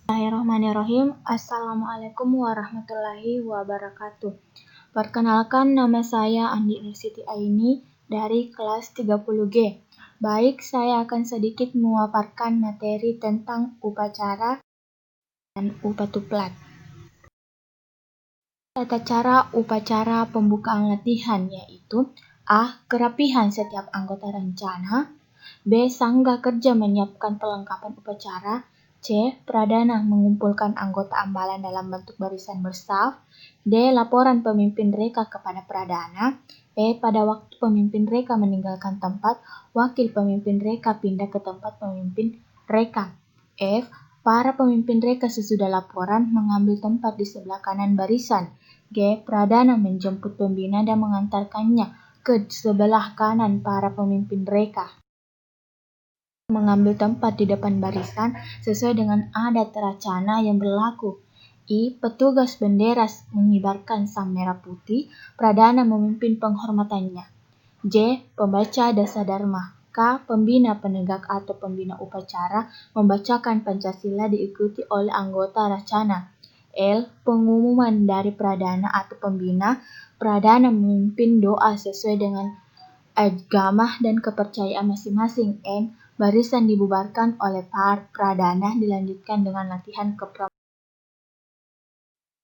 Bismillahirrahmanirrahim. Assalamualaikum warahmatullahi wabarakatuh. Perkenalkan, nama saya Andi Nursiti Aini dari kelas 30G. Baik, saya akan sedikit memaparkan materi tentang upacara dan upatuplat. Tata cara upacara pembukaan latihan yaitu A. Kerapihan setiap anggota rencana, B. Sangga kerja menyiapkan perlengkapan upacara, C. Pradana mengumpulkan anggota ambalan dalam bentuk barisan bersaf, D. Laporan pemimpin reka kepada Pradana, E. Pada waktu pemimpin reka meninggalkan tempat, wakil pemimpin reka pindah ke tempat pemimpin reka, F. Para pemimpin reka sesudah laporan mengambil tempat di sebelah kanan barisan, G. Pradana menjemput pembina dan mengantarkannya ke sebelah kanan para pemimpin reka. Mengambil tempat di depan barisan sesuai dengan adat racana yang berlaku. I. Petugas bendera mengibarkan sang merah putih, Pradana memimpin penghormatannya. J. Pembaca Dasadharma. K. Pembina penegak atau pembina upacara membacakan Pancasila diikuti oleh anggota racana. L. Pengumuman dari Pradana atau pembina, Pradana memimpin doa sesuai dengan agama dan kepercayaan masing-masing. N. Barisan dibubarkan oleh Pradana dilanjutkan dengan latihan kepramukaan.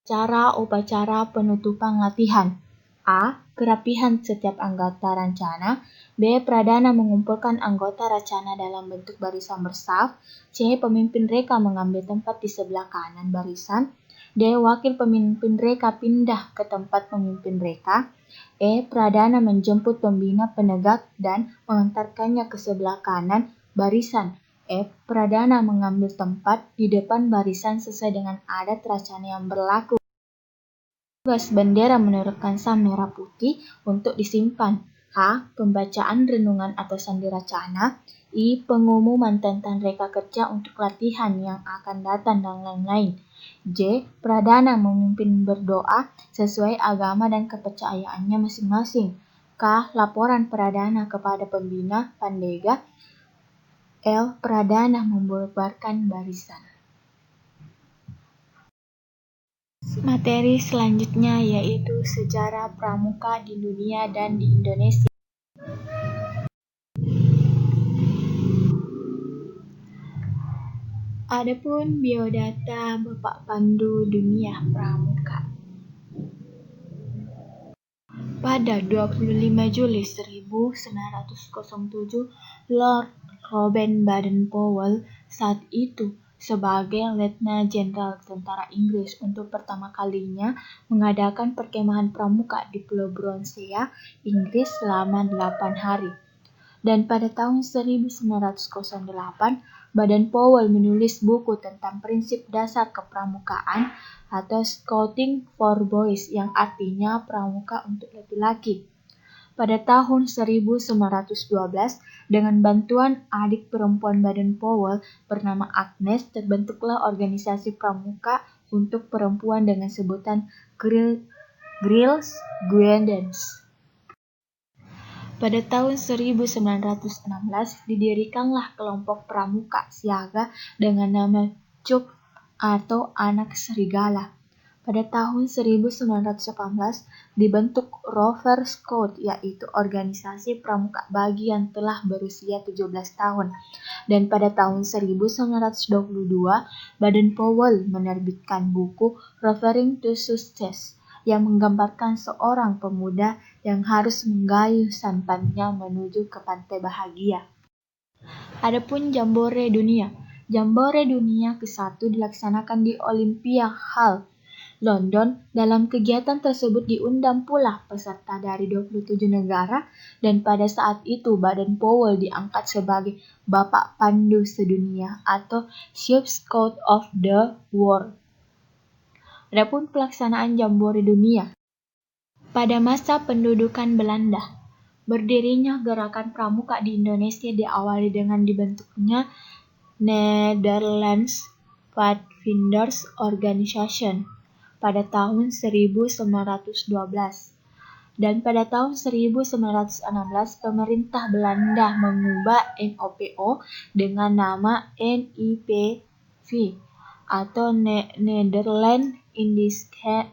Cara upacara penutupan latihan. A. Kerapihan setiap anggota rencana, B. Pradana mengumpulkan anggota racana dalam bentuk barisan bersaf, C. Pemimpin reka mengambil tempat di sebelah kanan barisan, D. Wakil pemimpin reka pindah ke tempat pemimpin reka, E. Pradana menjemput pembina penegak dan mengantarkannya ke sebelah kanan barisan, F. Pradana mengambil tempat di depan barisan sesuai dengan adat racana yang berlaku. Petugas bendera menerapkan sang merah putih untuk disimpan. H. Pembacaan renungan atau sandi racana. I. Pengumuman tentang reka kerja untuk latihan yang akan datang dan lain-lain. J. Pradana memimpin berdoa sesuai agama dan kepercayaannya masing-masing. K. Laporan Pradana kepada pembina Pandega. L. Pradana membubarkan barisan. Materi selanjutnya yaitu sejarah pramuka di dunia dan di Indonesia. Adapun biodata Bapak Pandu Dunia Pramuka. Pada 25 Juli 1907, Lord Robert Baden-Powell, saat itu sebagai Letnan Jenderal Tentara Inggris, untuk pertama kalinya mengadakan perkemahan pramuka di Pulau Bronsea, Inggris selama 8 hari. Dan pada tahun 1908, Baden-Powell menulis buku tentang prinsip dasar kepramukaan atau Scouting for Boys, yang artinya pramuka untuk laki-laki. Pada tahun 1912, dengan bantuan adik perempuan Baden-Powell bernama Agnes, terbentuklah organisasi pramuka untuk perempuan dengan sebutan Girls Guidance. Pada tahun 1916, didirikanlah kelompok pramuka siaga dengan nama Cub atau Anak Serigala. Pada tahun 1918, dibentuk Rover Scout, yaitu organisasi pramuka bagi yang telah berusia 17 tahun. Dan pada tahun 1922, Baden-Powell menerbitkan buku Rovering to Success, yang menggambarkan seorang pemuda yang harus menggayuh sampannya menuju ke pantai bahagia. Adapun Jambore Dunia. Jambore Dunia ke-1 dilaksanakan di Olympia Hall, London. Dalam kegiatan tersebut diundang pula peserta dari 27 negara, dan pada saat itu Baden-Powell diangkat sebagai Bapak Pandu Sedunia atau Chief Scout of the World. Adapun pelaksanaan Jambore Dunia. Pada masa pendudukan Belanda, berdirinya gerakan pramuka di Indonesia diawali dengan dibentuknya Netherlands Pathfinders Organization pada tahun 1912. Dan pada tahun 1916, pemerintah Belanda mengubah NOPO dengan nama NIPV atau Nederland Indische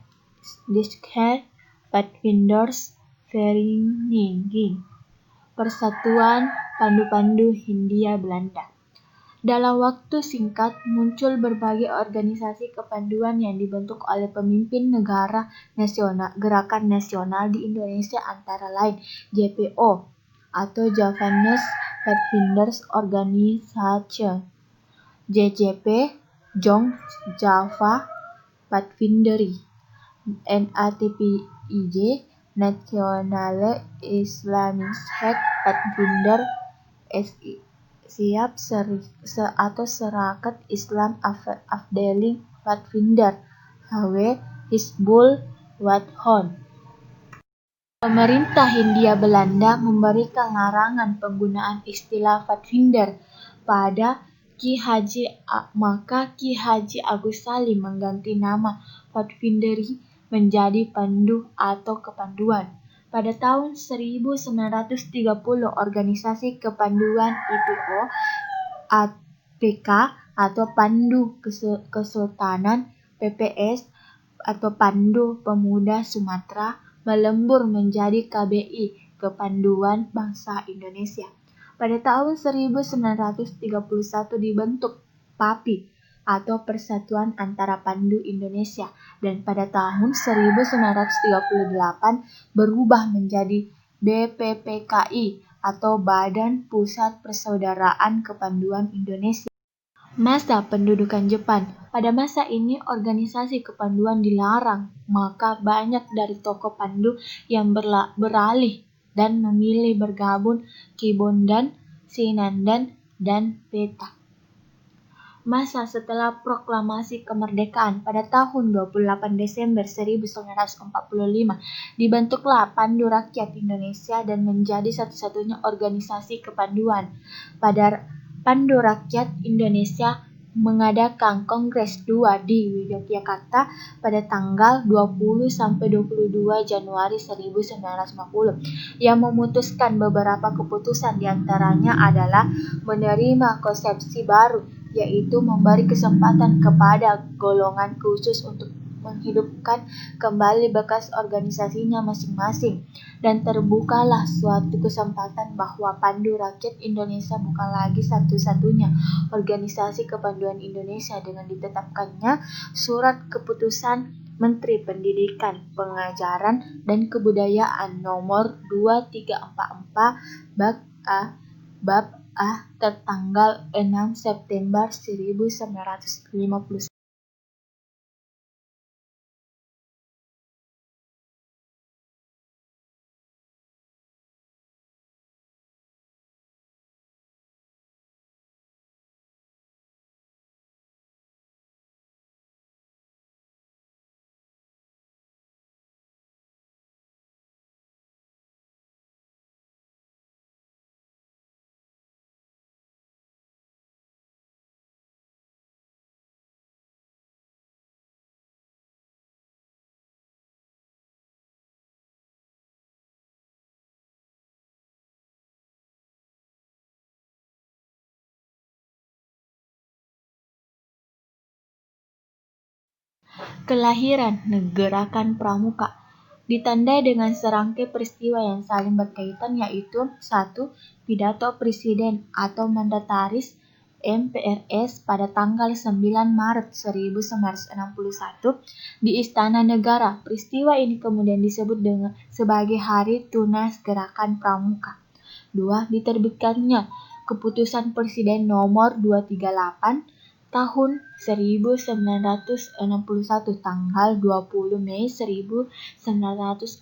Padvinders Vereniging, Persatuan Pandu-Pandu Hindia Belanda. Dalam waktu singkat, muncul berbagai organisasi kepanduan yang dibentuk oleh pemimpin negara nasional, gerakan nasional di Indonesia antara lain JPO atau Javanese Padvinders Organisation, JJP, Jong Java Padvinderi, NATPIJ, Nationale Islamische Padvinder, SIAP atau Serakat Islam Afdeling Padvinder, HW Hizbul Wathon. Pemerintah Hindia Belanda memberikan larangan penggunaan istilah Padvinder pada Ki Haji Agus Salim mengganti nama Padvinderi menjadi Pandu atau Kepanduan. Pada tahun 1930, organisasi kepanduan IPO APK atau Pandu Kesultanan PPS atau Pandu Pemuda Sumatera melembur menjadi KBI, Kepanduan Bangsa Indonesia. Pada tahun 1931 dibentuk PAPI atau Persatuan Antara Pandu Indonesia, dan pada tahun 1938 berubah menjadi BPPKI atau Badan Pusat Persaudaraan Kepanduan Indonesia. Masa pendudukan Jepang. Pada masa ini organisasi kepanduan dilarang, maka banyak dari tokoh pandu yang beralih dan memilih bergabung Kibondan, Sinandan, dan Peta. Masa setelah proklamasi kemerdekaan pada tahun 28 Desember 1945 dibentuklah Pandu Rakyat Indonesia dan menjadi satu-satunya organisasi kepanduan. Pada Pandu Rakyat Indonesia mengadakan Kongres 2 di Yogyakarta pada tanggal 20-22 Januari 1950 yang memutuskan beberapa keputusan, diantaranya adalah menerima konsepsi baru, yaitu memberi kesempatan kepada golongan khusus untuk menghidupkan kembali bekas organisasinya masing-masing, dan terbukalah suatu kesempatan bahwa Pandu Rakyat Indonesia bukan lagi satu-satunya organisasi kepanduan Indonesia dengan ditetapkannya Surat Keputusan Menteri Pendidikan, Pengajaran, dan Kebudayaan Nomor 2344 Bab A tertanggal 6 September 1951. Kelahiran Gerakan Pramuka ditandai dengan serangkai peristiwa yang saling berkaitan, yaitu 1. Pidato Presiden atau Mandataris MPRS pada tanggal 9 Maret 1961 di Istana Negara. Peristiwa ini kemudian disebut sebagai Hari Tunas Gerakan Pramuka. 2. Diterbitkannya Keputusan Presiden Nomor 238 Tahun 1961 tanggal 20 Mei 1961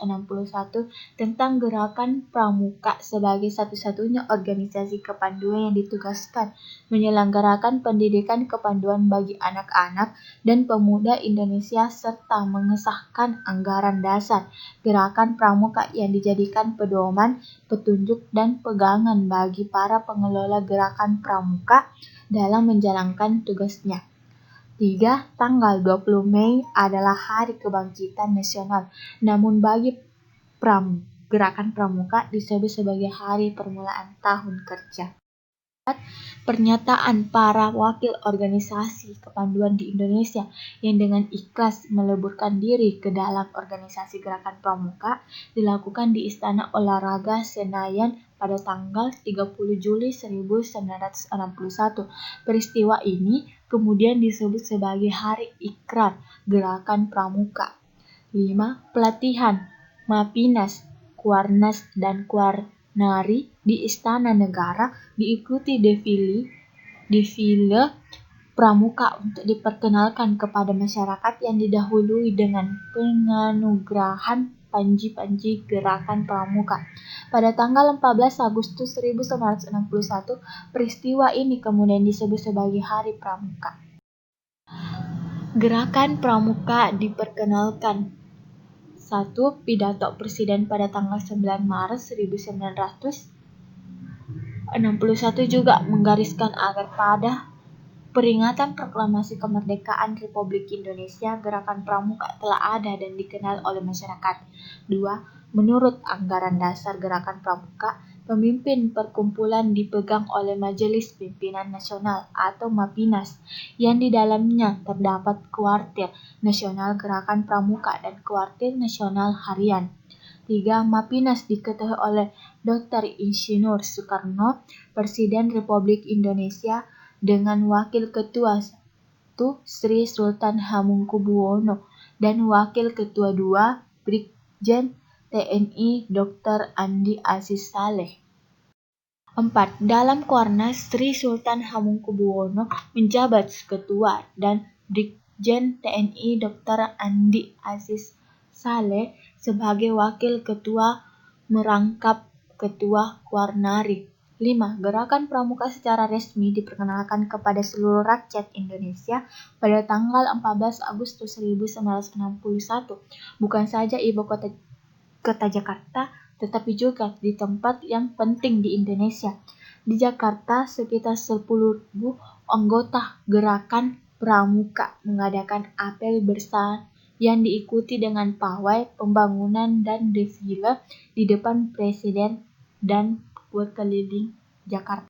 tentang Gerakan Pramuka sebagai satu-satunya organisasi kepanduan yang ditugaskan menyelenggarakan pendidikan kepanduan bagi anak-anak dan pemuda Indonesia serta mengesahkan anggaran dasar Gerakan Pramuka yang dijadikan pedoman, petunjuk, dan pegangan bagi para pengelola Gerakan Pramuka dalam menjalankan tugasnya. 3. Tanggal 20 Mei adalah Hari Kebangkitan Nasional, namun bagi Gerakan Pramuka disebut sebagai Hari Permulaan Tahun Kerja. Pernyataan para wakil organisasi kepanduan di Indonesia yang dengan ikhlas meleburkan diri ke dalam organisasi Gerakan Pramuka dilakukan di Istana Olahraga Senayan pada tanggal 30 Juli 1961. Peristiwa ini kemudian disebut sebagai Hari Ikrar Gerakan Pramuka. 5. Pelatihan Mapinas, Kuarnas, dan Kuarnari di Istana Negara diikuti defile pramuka untuk diperkenalkan kepada masyarakat yang didahului dengan penganugerahan panji-panji Gerakan Pramuka. Pada tanggal 14 Agustus 1961, peristiwa ini kemudian disebut sebagai Hari Pramuka. Gerakan Pramuka diperkenalkan. 1. Pidato Presiden pada tanggal 9 Maret 1961 juga menggariskan agar pada peringatan proklamasi kemerdekaan Republik Indonesia, Gerakan Pramuka telah ada dan dikenal oleh masyarakat. 2. Menurut anggaran dasar Gerakan Pramuka, pemimpin perkumpulan dipegang oleh Majelis Pimpinan Nasional atau Mapinas, yang di dalamnya terdapat Kuartir Nasional Gerakan Pramuka dan Kuartir Nasional Harian. 3. Mapinas diketuai oleh Dr. Insinyur Soekarno, Presiden Republik Indonesia, dengan Wakil Ketua 1 Sri Sultan Hamengkubuwono dan Wakil Ketua 2 Brigjen TNI Dr. Andi Aziz Saleh. 4. Dalam Kuarnas, Sri Sultan Hamengkubuwono menjabat Ketua dan Brigjen TNI Dr. Andi Aziz Saleh sebagai Wakil Ketua merangkap Ketua Kuarnari. 5. Gerakan Pramuka secara resmi diperkenalkan kepada seluruh rakyat Indonesia pada tanggal 14 Agustus 1961, bukan saja ibu kota Jakarta, tetapi juga di tempat yang penting di Indonesia. Di Jakarta, sekitar 10.000 anggota Gerakan Pramuka mengadakan apel bersama yang diikuti dengan pawai, pembangunan, dan defile di depan Presiden dan berkeliling Jakarta.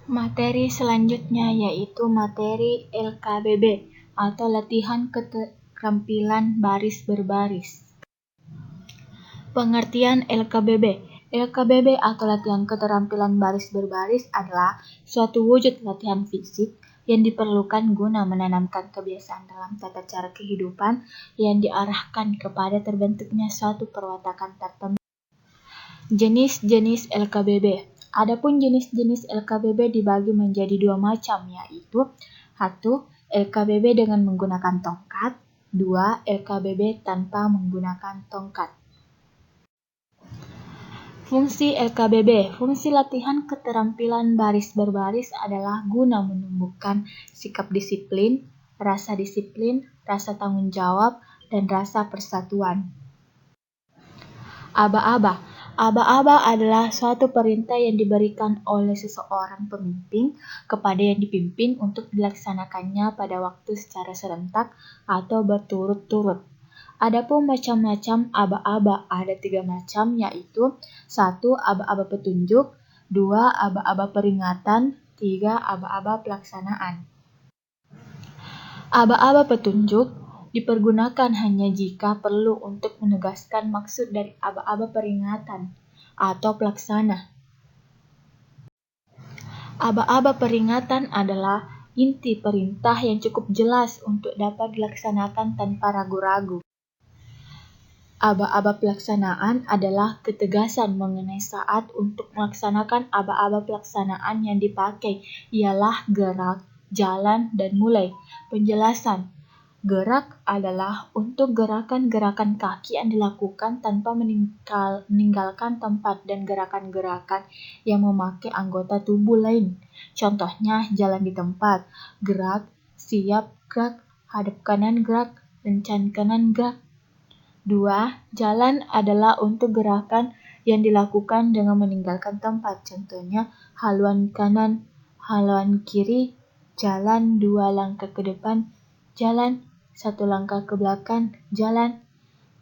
Materi selanjutnya yaitu materi LKBB atau latihan keterampilan baris berbaris. Pengertian LKBB. LKBB atau latihan keterampilan baris berbaris adalah suatu wujud latihan fisik yang diperlukan guna menanamkan kebiasaan dalam tata cara kehidupan yang diarahkan kepada terbentuknya suatu perwatakan tertentu. Jenis-jenis LKBB. Adapun jenis-jenis LKBB dibagi menjadi 2 macam, yaitu 1. LKBB dengan menggunakan tongkat. 2. LKBB tanpa menggunakan tongkat. Fungsi LKBB. Fungsi latihan keterampilan baris berbaris adalah guna menumbuhkan sikap disiplin, rasa tanggung jawab, dan rasa persatuan. Aba-aba. Aba-aba adalah suatu perintah yang diberikan oleh seseorang pemimpin kepada yang dipimpin untuk dilaksanakannya pada waktu secara serentak atau berturut-turut. Adapun macam-macam aba-aba ada 3 macam, yaitu 1. Aba-aba petunjuk, 2. Aba-aba peringatan, 3. Aba-aba pelaksanaan. Aba-aba petunjuk dipergunakan hanya jika perlu untuk menegaskan maksud dari aba-aba peringatan atau pelaksana. Aba-aba peringatan adalah inti perintah yang cukup jelas untuk dapat dilaksanakan tanpa ragu-ragu. Aba-aba pelaksanaan adalah ketegasan mengenai saat untuk melaksanakan aba-aba pelaksanaan yang dipakai ialah gerak, jalan, dan mulai. Penjelasan. Gerak adalah untuk gerakan-gerakan kaki yang dilakukan tanpa meninggalkan tempat dan gerakan-gerakan yang memakai anggota tubuh lain. Contohnya jalan di tempat, gerak, siap, gerak, hadap kanan, gerak, lencang kanan, gerak. 2. Jalan adalah untuk gerakan yang dilakukan dengan meninggalkan tempat. Contohnya haluan kanan, haluan kiri, jalan 2 langkah ke depan, jalan 1 langkah ke belakang, jalan.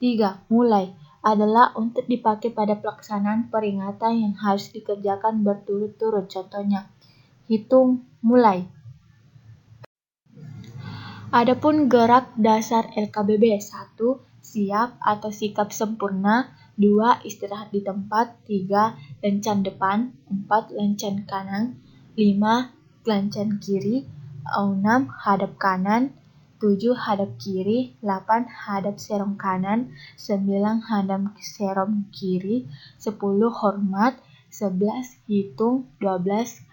3. Mulai adalah untuk dipakai pada pelaksanaan peringatan yang harus dikerjakan berturut-turut. Contohnya, hitung mulai. Adapun gerak dasar LKBB: 1. Siap atau sikap sempurna. 2. Istirahat di tempat. 3. Lencan depan. 4. Lencan kanan. 5. Lencan kiri. 6. Hadap kanan. 7. Hadap kiri. 8. Hadap serong kanan. 9. Hadap serong kiri. 10. Hormat. 11. Hitung. 12.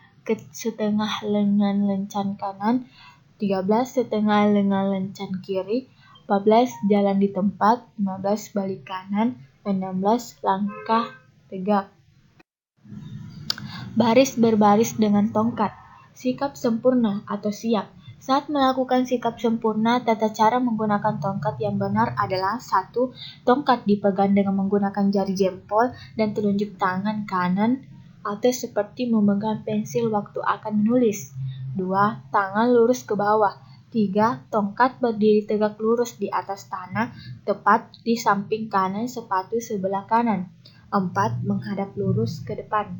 Setengah lengan lencan kanan. 13. Setengah lengan lencan kiri. 14. Jalan di tempat. 15. Balik kanan. 16. Langkah tegak. Baris berbaris dengan tongkat. Sikap sempurna atau siap. Saat melakukan sikap sempurna, tata cara menggunakan tongkat yang benar adalah: 1. Tongkat dipegang dengan menggunakan jari jempol dan telunjuk tangan kanan atau seperti memegang pensil waktu akan menulis. 2. Tangan lurus ke bawah. 3. Tongkat berdiri tegak lurus di atas tanah, tepat di samping kanan sepatu sebelah kanan. 4. Menghadap lurus ke depan.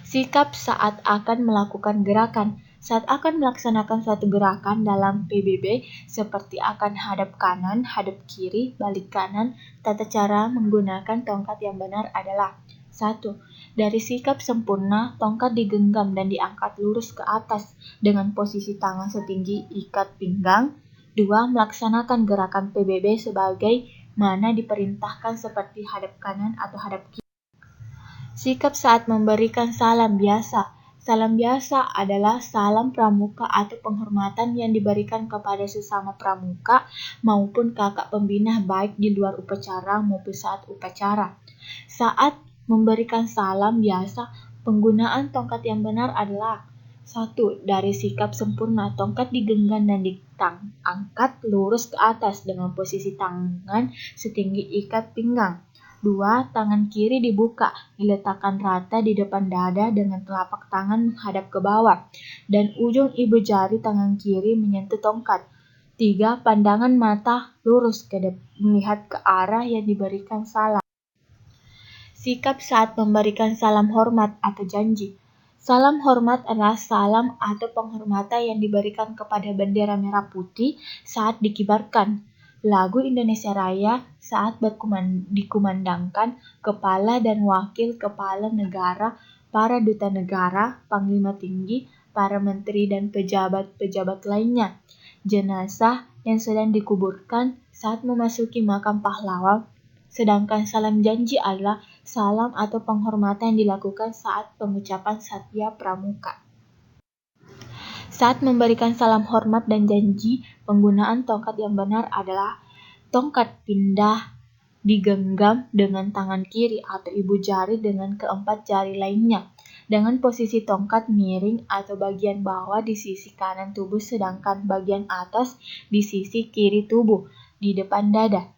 Sikap saat akan melakukan gerakan. Saat akan melaksanakan suatu gerakan dalam PBB, seperti akan hadap kanan, hadap kiri, balik kanan, tata cara menggunakan tongkat yang benar adalah: 1. Dari sikap sempurna, tongkat digenggam dan diangkat lurus ke atas dengan posisi tangan setinggi ikat pinggang. 2. Melaksanakan gerakan PBB sebagai mana diperintahkan seperti hadap kanan atau hadap kiri. Sikap saat memberikan salam biasa. Salam biasa adalah salam pramuka atau penghormatan yang diberikan kepada sesama pramuka maupun kakak pembina baik di luar upacara maupun saat upacara. Saat memberikan salam biasa, penggunaan tongkat yang benar adalah: 1. Dari sikap sempurna, tongkat digenggam dan diangkat lurus ke atas dengan posisi tangan setinggi ikat pinggang. 2. Tangan kiri dibuka, diletakkan rata di depan dada dengan telapak tangan menghadap ke bawah, dan ujung ibu jari tangan kiri menyentuh tongkat. 3. Pandangan mata lurus ke depan, melihat ke arah yang diberikan salam. Sikap saat memberikan salam hormat atau janji. Salam hormat adalah salam atau penghormatan yang diberikan kepada bendera merah putih saat dikibarkan. Lagu Indonesia Raya saat dikumandangkan kepala dan wakil kepala negara, para duta negara, panglima tinggi, para menteri dan pejabat-pejabat lainnya. Jenazah yang sedang dikuburkan saat memasuki makam pahlawan. Sedangkan salam janji adalah salam atau penghormatan yang dilakukan saat pengucapan Satya Pramuka. Saat memberikan salam hormat dan janji, penggunaan tongkat yang benar adalah: tongkat pindah digenggam dengan tangan kiri atau ibu jari dengan keempat jari lainnya, dengan posisi tongkat miring atau bagian bawah di sisi kanan tubuh sedangkan bagian atas di sisi kiri tubuh, di depan dada.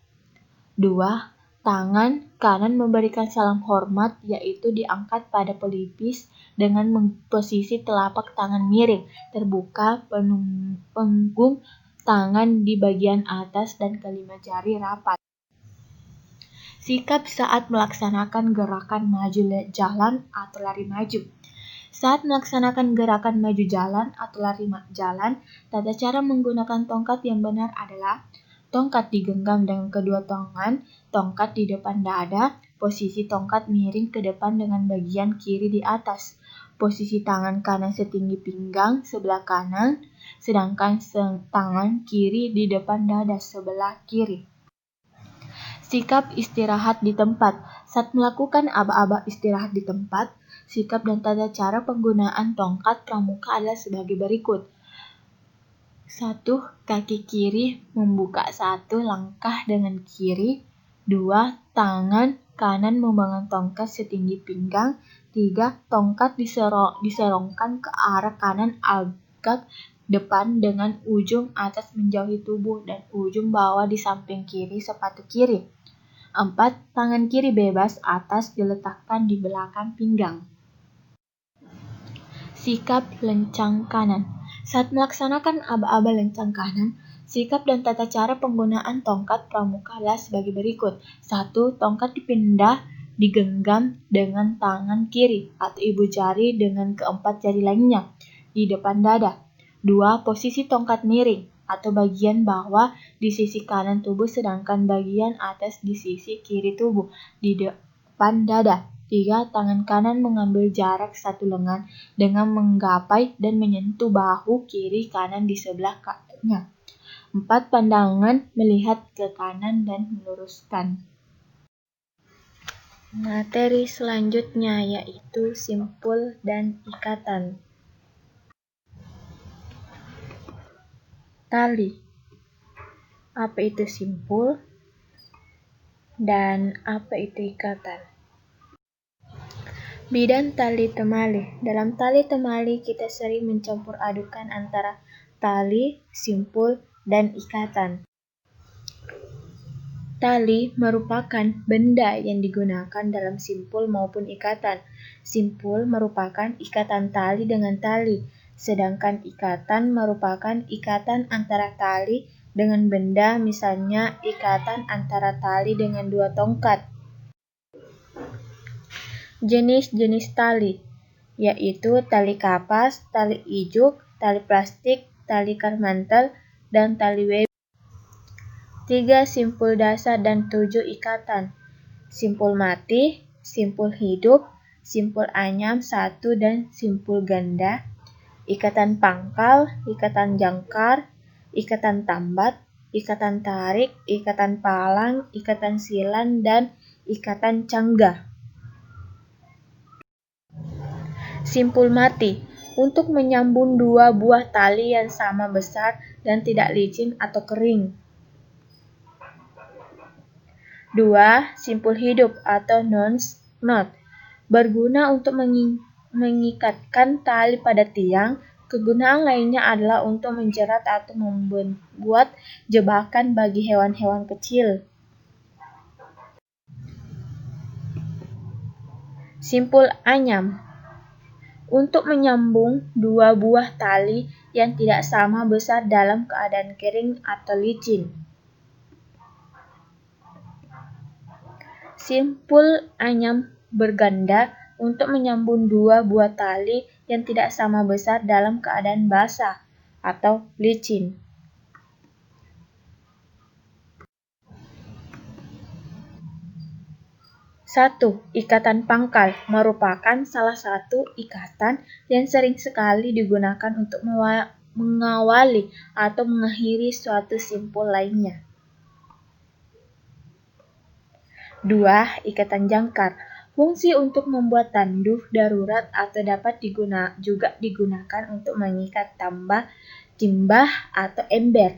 2. Tangan kanan memberikan salam hormat, yaitu diangkat pada pelipis dengan posisi telapak tangan miring, terbuka, punggung tangan di bagian atas dan kelima jari rapat. Sikap saat melaksanakan gerakan maju jalan atau lari maju. Saat melaksanakan gerakan maju jalan atau lari jalan, tata cara menggunakan tongkat yang benar adalah: tongkat digenggam dengan kedua tangan, tongkat di depan dada, posisi tongkat miring ke depan dengan bagian kiri di atas, posisi tangan kanan setinggi pinggang sebelah kanan, sedangkan tangan kiri di depan dada sebelah kiri. Sikap istirahat di tempat. Saat melakukan aba-aba istirahat di tempat, sikap dan tata cara penggunaan tongkat pramuka adalah sebagai berikut. 1. Kaki kiri membuka 1 langkah dengan kiri. 2. Tangan kanan memegang tongkat setinggi pinggang. 3. Tongkat diserongkan ke arah kanan agak depan dengan ujung atas menjauhi tubuh dan ujung bawah di samping kiri sepatu kiri. 4. Tangan kiri bebas atas diletakkan di belakang pinggang. Sikap lencang kanan. Saat melaksanakan aba-aba lencang kanan, Sikap dan tata cara penggunaan tongkat pramuka adalah sebagai berikut. 1. Tongkat digenggam dengan tangan kiri atau ibu jari dengan keempat jari lainnya di depan dada. 2. Posisi tongkat miring atau bagian bawah di sisi kanan tubuh sedangkan bagian atas di sisi kiri tubuh di depan dada. 3. Tangan kanan mengambil jarak satu lengan dengan menggapai dan menyentuh bahu kiri kanan di sebelah kanannya. 4. Pandangan melihat ke kanan dan meluruskan. Materi selanjutnya yaitu simpul dan ikatan. Tali. Apa itu simpul dan apa itu ikatan? Bidang tali temali. Dalam tali temali kita sering mencampur adukan antara tali, simpul, dan ikatan. Tali merupakan benda yang digunakan dalam simpul maupun ikatan. Simpul merupakan ikatan tali dengan tali, sedangkan ikatan merupakan ikatan antara tali dengan benda, misalnya ikatan antara tali dengan dua tongkat. Jenis-jenis tali, yaitu tali kapas, tali ijuk, tali plastik, tali karmantel, dan tali webbing. 3. Simpul dasar dan 7 ikatan. Simpul mati, simpul hidup, simpul anyam 1 dan simpul ganda, ikatan pangkal, ikatan jangkar, ikatan tambat, ikatan tarik, ikatan palang, ikatan silan, dan ikatan canggah. Simpul mati, untuk menyambung dua buah tali yang sama besar dan tidak licin atau kering. 2. Simpul hidup atau non-knot, berguna untuk mengikatkan tali pada tiang. Kegunaan lainnya adalah untuk menjerat atau membuat jebakan bagi hewan-hewan kecil. Simpul anyam, untuk menyambung dua buah tali yang tidak sama besar dalam keadaan kering atau licin. Simpul anyam berganda, untuk menyambung dua buah tali yang tidak sama besar dalam keadaan basah atau licin. Satu, ikatan pangkal merupakan salah satu ikatan yang sering sekali digunakan untuk mengawali atau mengakhiri suatu simpul lainnya. 2. Ikatan jangkar, fungsi untuk membuat tanduh darurat atau dapat juga digunakan untuk mengikat timbah atau ember.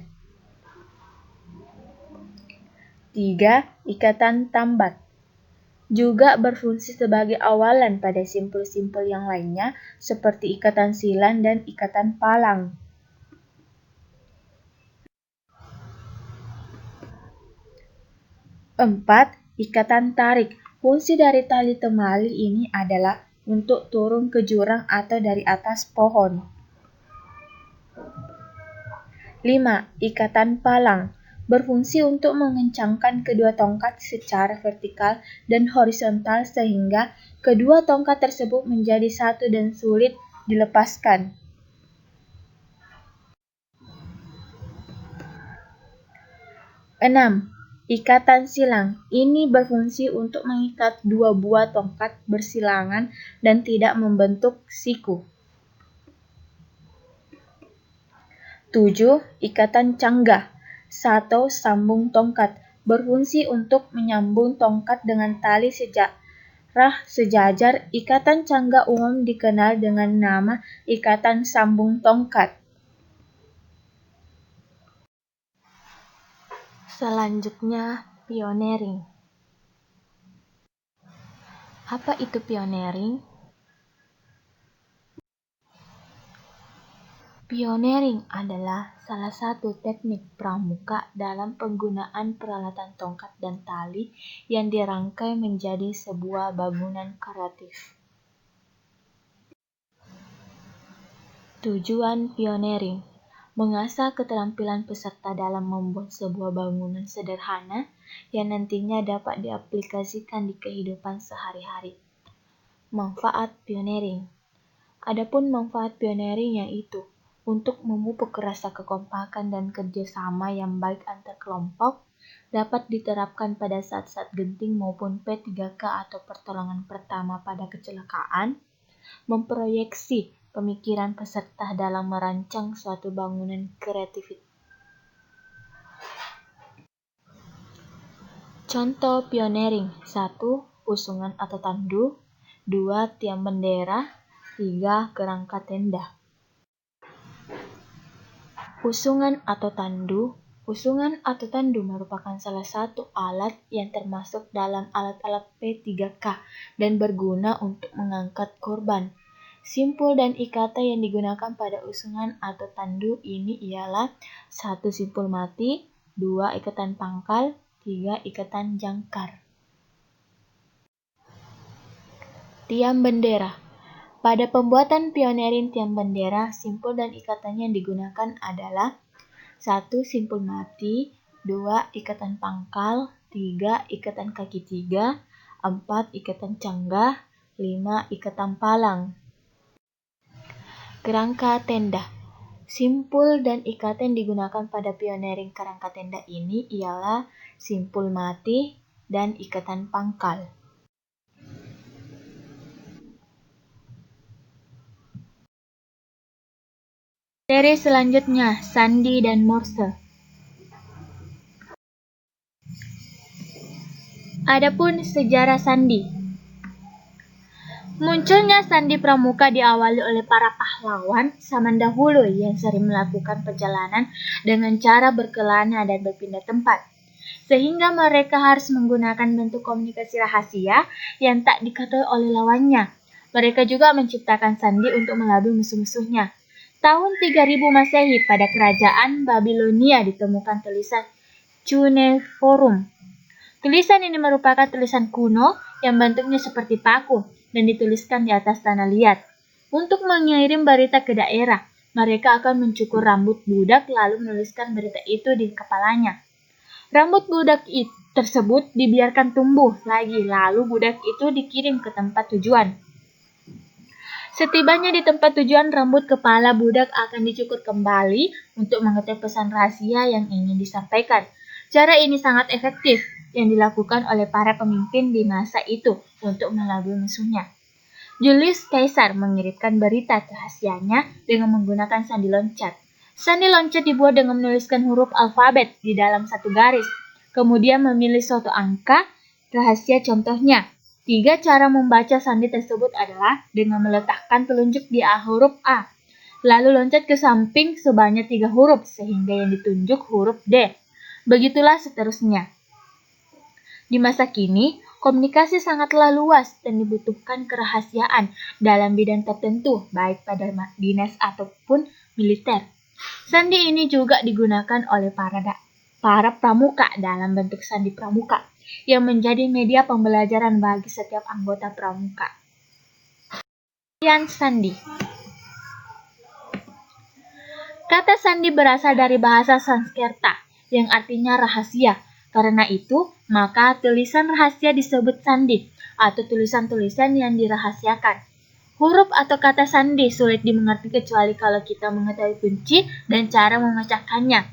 3. Ikatan tambat, juga berfungsi sebagai awalan pada simpul-simpul yang lainnya seperti ikatan silan dan ikatan palang. 4. Ikatan tarik, fungsi dari tali temali ini adalah untuk turun ke jurang atau dari atas pohon. 5. Ikatan palang, berfungsi untuk mengencangkan kedua tongkat secara vertikal dan horizontal sehingga kedua tongkat tersebut menjadi satu dan sulit dilepaskan. 6. Ikatan silang, ini berfungsi untuk mengikat dua buah tongkat bersilangan dan tidak membentuk siku. 7. Ikatan canggah, atau sambung tongkat, berfungsi untuk menyambung tongkat dengan tali sejajar. Ikatan canggah umum dikenal dengan nama ikatan sambung tongkat. Selanjutnya, pioneering. Apa itu pioneering? Pioneering adalah salah satu teknik pramuka dalam penggunaan peralatan tongkat dan tali yang dirangkai menjadi sebuah bangunan kreatif. Tujuan pioneering mengasah keterampilan peserta dalam membuat sebuah bangunan sederhana yang nantinya dapat diaplikasikan di kehidupan sehari-hari. Manfaat pioneering. Adapun manfaat pioneering yaitu untuk memupuk rasa kekompakan dan kerjasama yang baik antar kelompok, dapat diterapkan pada saat-saat genting maupun P3K atau pertolongan pertama pada kecelakaan, memproyeksi pemikiran peserta dalam merancang suatu bangunan kreativitas. Contoh pioneering: 1. Usungan atau tandu, 2. Tiang bendera, 3. Kerangka tenda. Usungan atau tandu. Usungan atau tandu merupakan salah satu alat yang termasuk dalam alat-alat P3K dan berguna untuk mengangkat korban. Simpul dan ikatan yang digunakan pada usungan atau tandu ini ialah 1. Simpul mati, 2. Ikatan pangkal, 3. Ikatan jangkar. Tiang bendera. Pada pembuatan pioneering tiang bendera, simpul dan ikatan yang digunakan adalah 1. Simpul mati, 2. Ikatan pangkal, 3. Ikatan kaki 3, 4. Ikatan canggah, 5. Ikatan palang. Kerangka tenda. Simpul dan ikatan digunakan pada pioneering kerangka tenda ini ialah simpul mati dan ikatan pangkal. Seri selanjutnya, sandi dan morse. Adapun sejarah sandi. Munculnya sandi pramuka diawali oleh para pahlawan zaman dahulu yang sering melakukan perjalanan dengan cara berkelana dan berpindah tempat, sehingga mereka harus menggunakan bentuk komunikasi rahasia yang tak diketahui oleh lawannya. Mereka juga menciptakan sandi untuk melabui musuh-musuhnya. Tahun 3000 Masehi pada kerajaan Babilonia ditemukan tulisan Cuneiform. Tulisan ini merupakan tulisan kuno yang bentuknya seperti paku dan dituliskan di atas tanah liat. Untuk mengirim berita ke daerah, mereka akan mencukur rambut budak lalu menuliskan berita itu di kepalanya. Rambut budak tersebut dibiarkan tumbuh lagi, lalu budak itu dikirim ke tempat tujuan. Setibanya di tempat tujuan, rambut kepala budak akan dicukur kembali untuk mengetahui pesan rahasia yang ingin disampaikan. Cara ini sangat efektif yang dilakukan oleh para pemimpin di masa itu untuk melabui musuhnya. Julius Caesar mengirimkan berita rahasianya dengan menggunakan sandi loncat. Sandi loncat dibuat dengan menuliskan huruf alfabet di dalam satu garis, kemudian memilih suatu angka rahasia. Contohnya, 3 cara membaca sandi tersebut adalah dengan meletakkan telunjuk di huruf A, lalu loncat ke samping sebanyak 3 huruf sehingga yang ditunjuk huruf D. Begitulah seterusnya. Di masa kini, komunikasi sangatlah luas dan dibutuhkan kerahasiaan dalam bidang tertentu, baik pada dinas ataupun militer. Sandi ini juga digunakan oleh para pramuka dalam bentuk sandi pramuka, yang menjadi media pembelajaran bagi setiap anggota pramuka. Artian sandi. Kata sandi berasal dari bahasa Sanskerta yang artinya rahasia. Karena itu, maka tulisan rahasia disebut sandi atau tulisan-tulisan yang dirahasiakan. Huruf atau kata sandi sulit dimengerti kecuali kalau kita mengetahui kunci dan cara memecahkannya.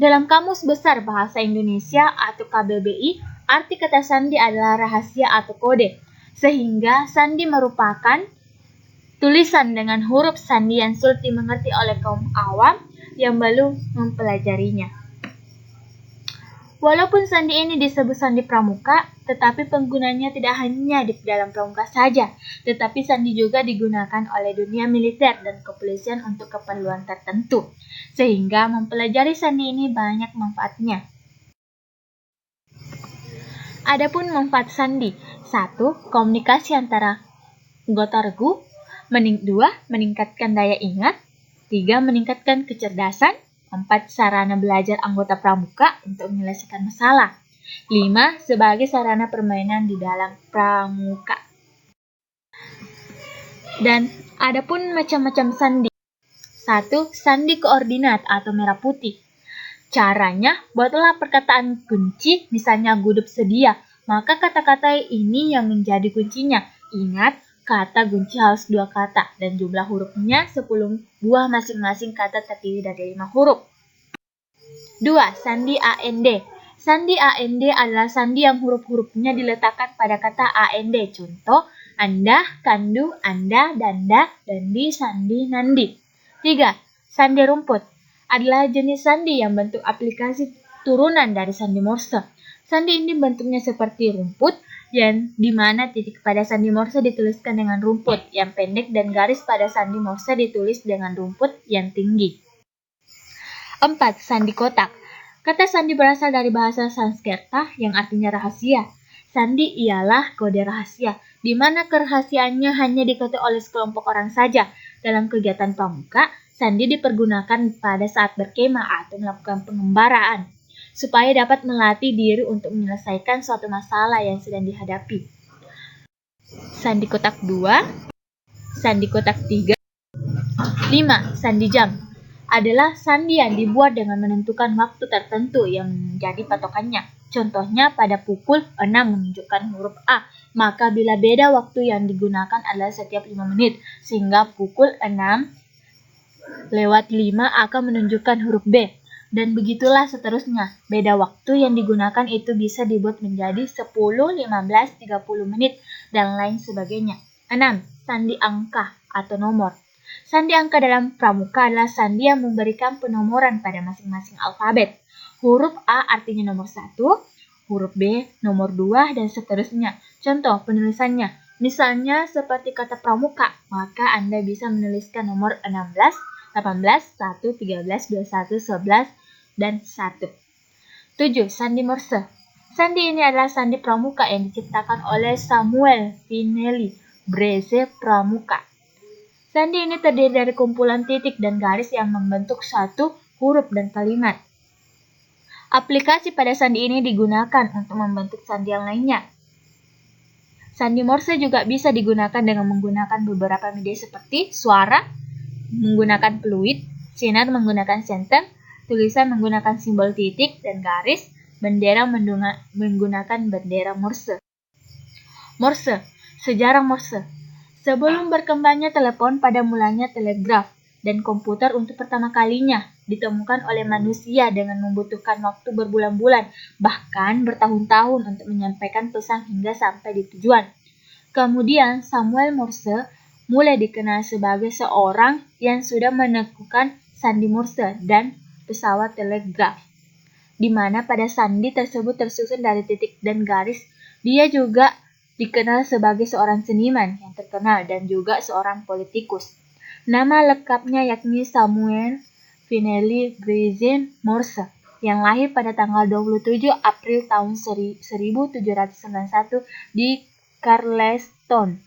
Dalam Kamus Besar Bahasa Indonesia atau KBBI, arti kata sandi adalah rahasia atau kode, sehingga sandi merupakan tulisan dengan huruf sandi yang sulit dimengerti oleh kaum awam yang belum mempelajarinya. Walaupun sandi ini disebut sandi pramuka, tetapi penggunanya tidak hanya di dalam pramuka saja, tetapi sandi juga digunakan oleh dunia militer dan kepolisian untuk keperluan tertentu, sehingga mempelajari sandi ini banyak manfaatnya. Adapun manfaat sandi. 1. Komunikasi antara anggota regu. 2. Meningkatkan daya ingat. 3. Meningkatkan kecerdasan. 4. Sarana belajar anggota pramuka untuk menyelesaikan masalah. 5. Sebagai sarana permainan di dalam pramuka. Dan adapun macam-macam sandi. 1. Sandi koordinat atau merah putih. Caranya, buatlah perkataan kunci, misalnya gudup sedia. Maka kata-kata ini yang menjadi kuncinya. Ingat, kata kunci harus 2 kata dan jumlah hurufnya 10 buah masing-masing kata terdiri dari 5 huruf. 2. Sandi AND. Sandi AND adalah sandi yang huruf-hurufnya diletakkan pada kata AND. Contoh, Anda, Kandu, Anda, Danda, Dandi, Sandi, Nandi. 3. Sandi rumput adalah jenis sandi yang bentuk aplikasi turunan dari sandi Morse. Sandi ini bentuknya seperti rumput, yang dimana titik pada sandi Morse dituliskan dengan rumput yang pendek dan garis pada sandi Morse ditulis dengan rumput yang tinggi. 4. Sandi kotak. Kata sandi berasal dari bahasa Sanskerta yang artinya rahasia. Sandi ialah kode rahasia, di mana kerahasiaannya hanya diketahui oleh sekelompok orang saja. Dalam kegiatan pramuka, sandi dipergunakan pada saat berkemah atau melakukan pengembaraan, supaya dapat melatih diri untuk menyelesaikan suatu masalah yang sedang dihadapi. Sandi kotak 2, sandi kotak 3, 5. Sandi jam adalah sandi yang dibuat dengan menentukan waktu tertentu yang menjadi patokannya. Contohnya pada pukul 6 menunjukkan huruf A, maka bila beda waktu yang digunakan adalah setiap 5 menit, sehingga pukul 6 lewat 5 akan menunjukkan huruf B. Dan begitulah seterusnya. Beda waktu yang digunakan itu bisa dibuat menjadi 10, 15, 30 menit, dan lain sebagainya. 6. Sandi angka atau nomor. Sandi angka dalam pramuka adalah sandi yang memberikan penomoran pada masing-masing alfabet. Huruf A artinya nomor 1, huruf B nomor 2, dan seterusnya. Contoh penulisannya, misalnya seperti kata pramuka, maka Anda bisa menuliskan nomor 16, 18, 1, 13, 21, 11, dan 1. 7. Sandi Morse. Sandi ini adalah sandi pramuka yang diciptakan oleh Samuel Finelli Breze Pramuka. Sandi ini terdiri dari kumpulan titik dan garis yang membentuk satu huruf dan kalimat. Aplikasi pada sandi ini digunakan untuk membentuk sandi yang lainnya. Sandi Morse juga bisa digunakan dengan menggunakan beberapa media seperti suara, menggunakan peluit, sinar menggunakan senter, tulisan menggunakan simbol titik dan garis, bendera menggunakan bendera Morse. Morse, sejarah Morse. Sebelum berkembangnya telepon, pada mulanya telegraf dan komputer untuk pertama kalinya ditemukan oleh manusia dengan membutuhkan waktu berbulan-bulan, bahkan bertahun-tahun untuk menyampaikan pesan hingga sampai di tujuan. Kemudian Samuel Morse mulai dikenal sebagai seorang yang sudah menemukan sandi Morse dan pesawat telegraf, di mana pada sandi tersebut tersusun dari titik dan garis. Dia juga dikenal sebagai seorang seniman yang terkenal dan juga seorang politikus. Nama lengkapnya yakni Samuel Finelli Breze Morse, yang lahir pada tanggal 27 April tahun 1791 di Charleston,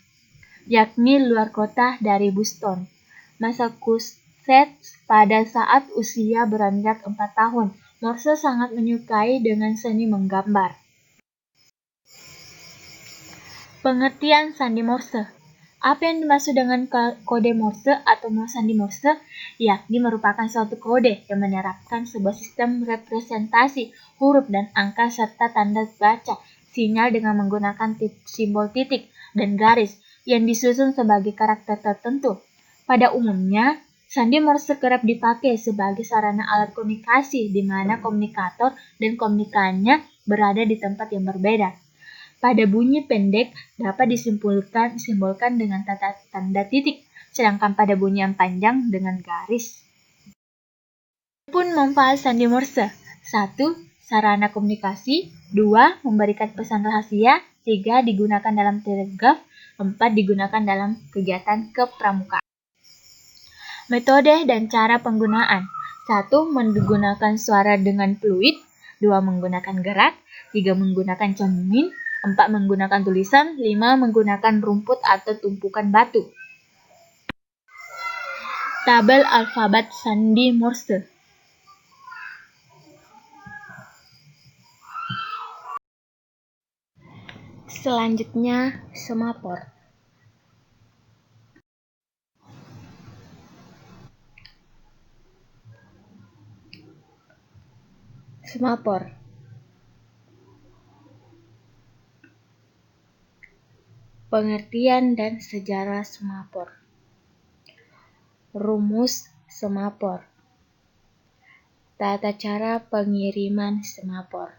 yakni luar kota dari Boston, Massachusetts. Pada saat usia beranjak 4 tahun, Morse sangat menyukai dengan seni menggambar. Pengertian sandi Morse. Apa yang dimaksud dengan kode Morse atau sandi Morse? Yakni merupakan suatu kode yang menerapkan sebuah sistem representasi huruf dan angka serta tanda baca sinyal dengan menggunakan simbol titik dan garis yang disusun sebagai karakter tertentu. Pada umumnya, sandi Morse kerap dipakai sebagai sarana alat komunikasi di mana komunikator dan komunikannya berada di tempat yang berbeda. Pada bunyi pendek dapat disimbolkan dengan tanda titik, sedangkan pada bunyi yang panjang dengan garis. Pun manfaat sandi Morse. 1. Sarana komunikasi. 2. Memberikan pesan rahasia. 3. Digunakan dalam telegraf. 4. Digunakan dalam kegiatan kepramukaan. Metode dan cara penggunaan. 1. Menggunakan suara dengan fluid. 2. Menggunakan gerak. 3. Menggunakan cermin. 4. Menggunakan tulisan. 5. Menggunakan rumput atau tumpukan batu. Tabel alfabet sandi Morse. Selanjutnya, semafor. Semapor. Pengertian dan sejarah semapor. Rumus semapor. Tata cara pengiriman semapor.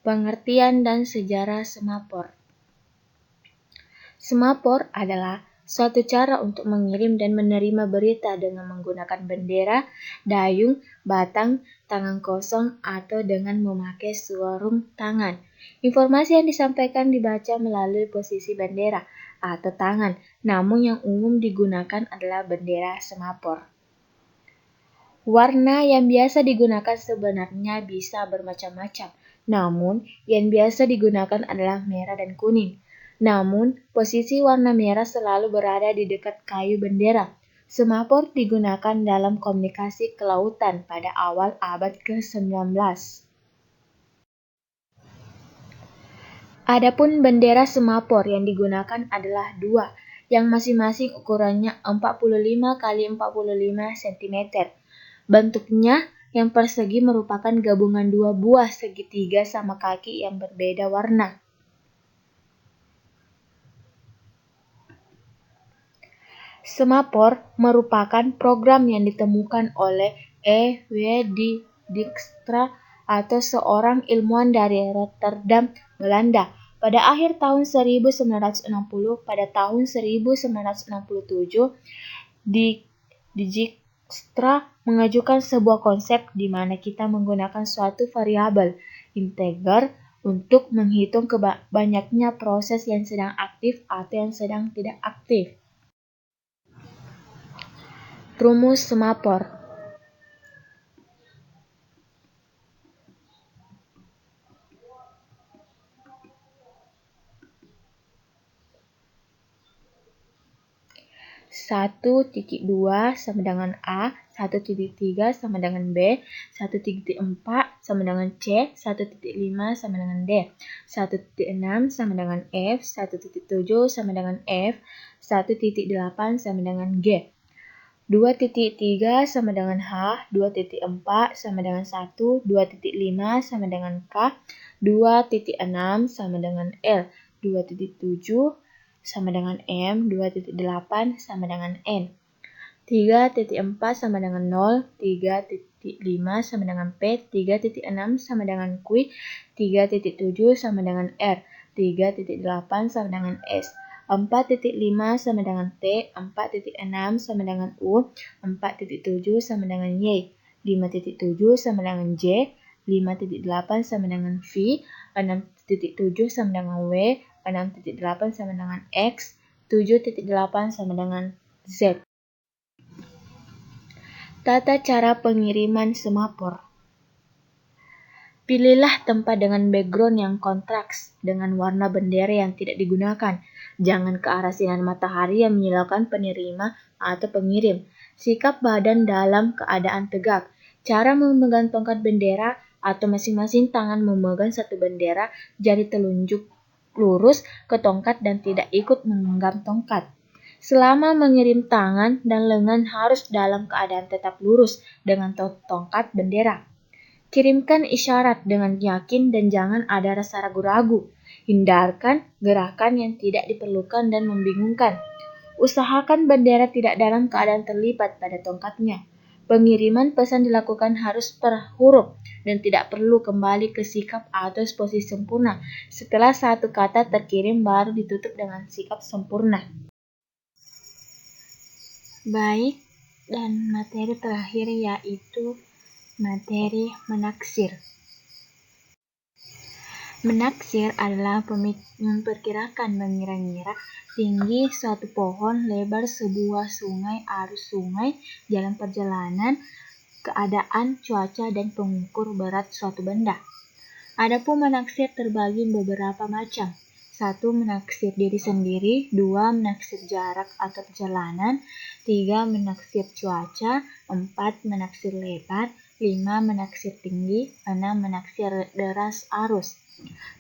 Pengertian dan sejarah semapor. Semapor adalah suatu cara untuk mengirim dan menerima berita dengan menggunakan bendera, dayung, batang, tangan kosong, atau dengan memakai sarung tangan. Informasi yang disampaikan dibaca melalui posisi bendera atau tangan, namun yang umum digunakan adalah bendera semapor. Warna yang biasa digunakan sebenarnya bisa bermacam-macam, namun yang biasa digunakan adalah merah dan kuning. Namun, posisi warna merah selalu berada di dekat kayu bendera. Semapor digunakan dalam komunikasi kelautan pada awal abad ke-19. Adapun bendera semapor yang digunakan adalah dua, yang masing-masing ukurannya 45 x 45 cm. Bentuknya yang persegi merupakan gabungan dua buah segitiga sama kaki yang berbeda warna. Semapor merupakan program yang ditemukan oleh E. W. Dijkstra atau seorang ilmuwan dari Rotterdam, Belanda. Pada akhir tahun 1960, pada tahun 1967, Dijkstra mengajukan sebuah konsep di mana kita menggunakan suatu variabel integer untuk menghitung banyaknya proses yang sedang aktif atau yang sedang tidak aktif. Rumus semapor. Satu titik 2 sama dengan A, 1.3 sama dengan B, 1.4 sama dengan C, 1.5 sama dengan D, 1.6 sama dengan F, 1.7 sama dengan F, 1.8 sama dengan G. 2.3 sama dengan H, 2.4 sama dengan 1, 2.5 sama dengan K, 2.6 sama dengan L, 2.7 sama dengan M, 2.8 sama dengan N, 3.4 sama dengan 0, 3.5 sama dengan P, 3.6 sama dengan Q, 3.7 sama dengan R, 3.8 sama dengan S, 4.5 sama dengan T, 4.6 sama dengan U, 4.7 sama dengan Y, 5.7 sama dengan J, 5.8 sama dengan V, 6.7 sama dengan W, 6.8 sama dengan X, 7.8 sama dengan Z. Tata cara pengiriman semapor. Pilihlah tempat dengan background yang kontras dengan warna bendera yang tidak digunakan. Jangan ke arah sinar matahari yang menyilaukan penerima atau pengirim. Sikap badan dalam keadaan tegak. Cara memegang tongkat bendera atau masing-masing tangan memegang satu bendera, jari telunjuk lurus ke tongkat dan tidak ikut menggenggam tongkat. Selama mengirim, tangan dan lengan harus dalam keadaan tetap lurus dengan tongkat bendera. Kirimkan isyarat dengan yakin dan jangan ada rasa ragu-ragu. Hindarkan gerakan yang tidak diperlukan dan membingungkan. Usahakan bendera tidak dalam keadaan terlipat pada tongkatnya. Pengiriman pesan dilakukan harus per huruf dan tidak perlu kembali ke sikap atau posisi sempurna. Setelah satu kata terkirim baru ditutup dengan sikap sempurna. Baik, dan materi terakhir yaitu materi menaksir. Menaksir adalah memperkirakan mengira-ngira tinggi suatu pohon, lebar sebuah sungai, arus sungai, jalan perjalanan, keadaan, cuaca, dan pengukur berat suatu benda. Adapun menaksir terbagi beberapa macam. 1. Menaksir diri sendiri. 2. Menaksir jarak atau perjalanan. 3. Menaksir cuaca. 4. Menaksir lebar. 5. Menaksir tinggi. 6. Menaksir deras arus.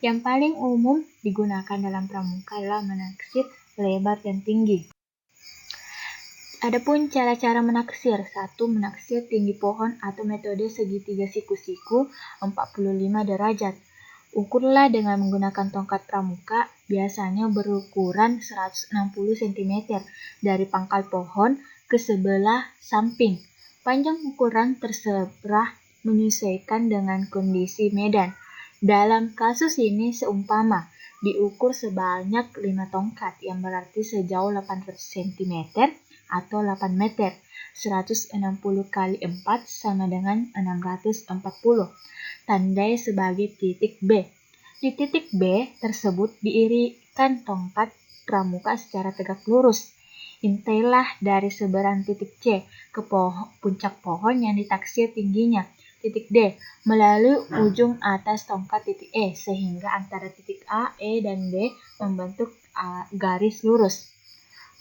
Yang paling umum digunakan dalam pramuka adalah menaksir lebar dan tinggi. Adapun cara-cara menaksir. 1. Menaksir tinggi pohon atau metode segitiga siku-siku 45 derajat. Ukurlah dengan menggunakan tongkat pramuka, biasanya berukuran 160 cm dari pangkal pohon ke sebelah samping. Panjang ukuran terserah menyesuaikan dengan kondisi medan. Dalam kasus ini seumpama diukur sebanyak 5 tongkat yang berarti sejauh 800 cm atau 8 meter. 160 kali 4 sama dengan 640. Tandai sebagai titik B. Di titik B tersebut diirikan tongkat pramuka secara tegak lurus. Intailah dari seberang titik C ke puncak pohon yang ditaksir tingginya, titik D, melalui ujung atas tongkat titik E, sehingga antara titik A, E, dan D membentuk garis lurus.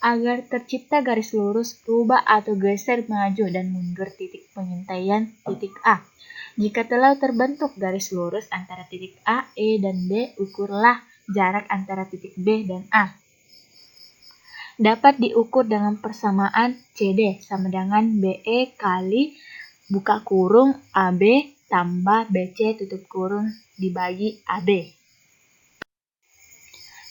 Agar tercipta garis lurus, rubah atau geser maju dan mundur titik pengintaian titik A. Jika telah terbentuk garis lurus antara titik A, E, dan D, ukurlah jarak antara titik B dan A. Dapat diukur dengan persamaan CD sama dengan BE kali buka kurung AB tambah BC tutup kurung dibagi AB.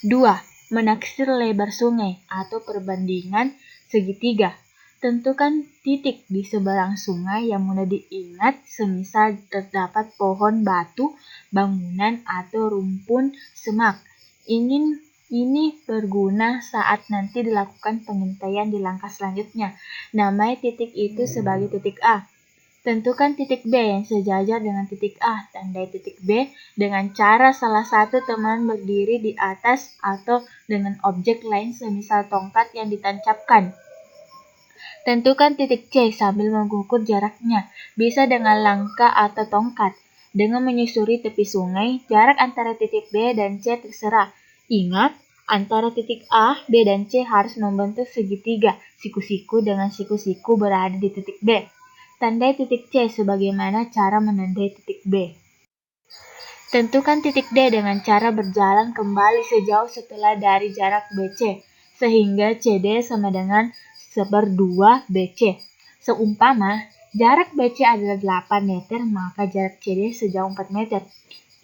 2. Menaksir lebar sungai atau perbandingan segitiga. Tentukan titik di seberang sungai yang mudah diingat, semisal terdapat pohon, batu, bangunan, atau rumpun semak. Ini berguna saat nanti dilakukan pengintaian di langkah selanjutnya. Namai titik itu sebagai titik A. Tentukan titik B yang sejajar dengan titik A. Tandai titik B dengan cara salah satu teman berdiri di atas atau dengan objek lain semisal tongkat yang ditancapkan. Tentukan titik C sambil mengukur jaraknya, bisa dengan langkah atau tongkat. Dengan menyusuri tepi sungai, jarak antara titik B dan C terserah. Ingat, antara titik A, B, dan C harus membentuk segitiga, siku-siku dengan siku-siku berada di titik B. Tandai titik C sebagaimana cara menandai titik B. Tentukan titik D dengan cara berjalan kembali sejauh setelah dari jarak BC, sehingga CD sama dengan 1/2 BC. Seumpama jarak BC adalah 8 meter, maka jarak CD sejauh 4 meter.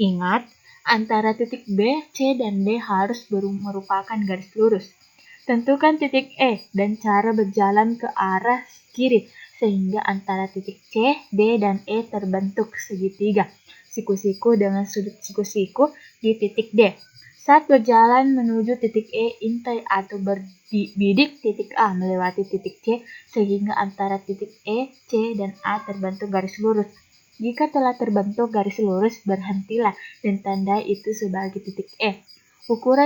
Ingat, antara titik B, C, dan D harus merupakan garis lurus. Tentukan titik E dan cara berjalan ke arah kiri, sehingga antara titik C, D, dan E terbentuk segitiga, siku-siku dengan sudut siku-siku di titik D. Saat berjalan menuju titik E, intai atau berbidik titik A melewati titik C, sehingga antara titik E, C, dan A terbentuk garis lurus. Jika telah terbentuk garis lurus, berhentilah dan tandai itu sebagai titik E. Ukur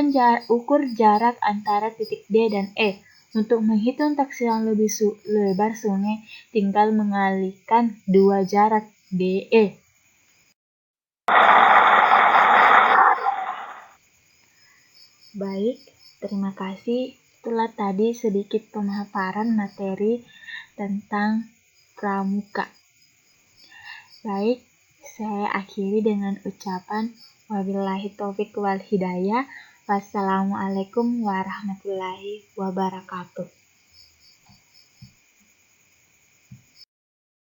jarak antara titik D dan E. Untuk menghitung taksiran lebih lebar sungai, tinggal mengalihkan dua jarak DE. Baik, terima kasih. Itulah tadi sedikit pemaparan materi tentang pramuka. Baik, saya akhiri dengan ucapan wabillahi taufiq wal hidayah. Wassalamualaikum warahmatullahi wabarakatuh.